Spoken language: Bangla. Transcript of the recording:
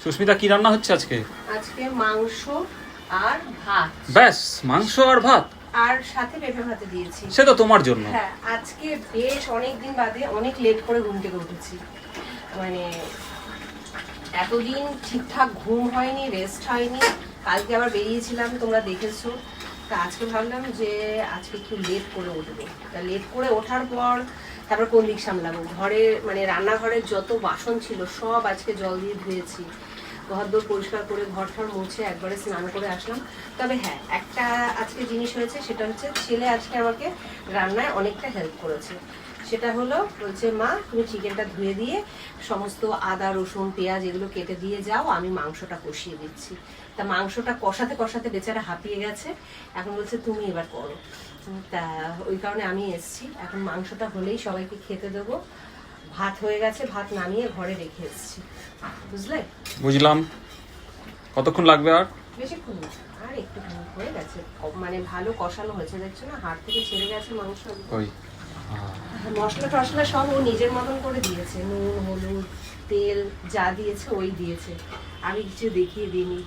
সুস্মিতা, কি রান্না হচ্ছে আজকে? আজকে মাংস আর ভাত। ব্যাস, মাংস আর ভাত, আর সাথে পেঁপে ভাতে দিয়েছি। সে তো তোমার জন্য। হ্যাঁ, আজকে বেশ অনেকদিন বাদে অনেক লেট করে ঘুম থেকে উঠেছি। মানে এতদিন ঠিকঠাক ঘুম হয়নি, রেস্ট হয়নি। কালকে আবার বেরিয়েছিলাম, তোমরা দেখেছো। তা আজকে ভাবলাম যে আজকে একটু লেট করে উঠবো। তা লেট করে ওঠার পর তারপর কোন দিক সামলাবো, ঘরে মানে রান্নাঘরের যত বাসন ছিল সব আজকে জল দিয়ে ধুয়েছি, ঘরদোর পরিষ্কার করে ঘর ঠর মুছে একবারে স্নান করে আসলাম। তবে হ্যাঁ, একটা আজকে জিনিস হয়েছে, সেটা হচ্ছে ছেলে আজকে আমাকে রান্নায় অনেকটা হেল্প করেছে। সেটা হলো, বলছে মা তুমি চিকেনটা ধুয়ে দিয়ে সমস্ত আদা রসুন পেঁয়াজ এগুলো কেটে দিয়ে যাও, আমি মাংসটা কষিয়ে দিচ্ছি। তা মাংসটা কষাতে কষাতে বেচারা হাঁপিয়ে গেছে, এখন বলছে তুমি এবার করো। তা ওই কারণে আমি এসছি। এখন মাংসটা হলেই সবাইকে খেতে দেবো। ভাত হয়ে গেছে, ভাত নামিয়ে ঘরে রেখে এসছি, বুঝলে? বুঝলাম। কতক্ষণ লাগবে আর? বেশিক্ষণ না, আর একটুখানি হয়ে গেছে। মানে ভালো কষানো হয়েছে, দেখছো না হাড় থেকে ছেড়ে গেছে মাংস। ওই মশলা টশলা সব ও নিজের মতন করে দিয়েছে, নুন হলুদ তেল যা দিয়েছে ওই দিয়েছে, আমি কিছু দেখিয়ে দিইনি।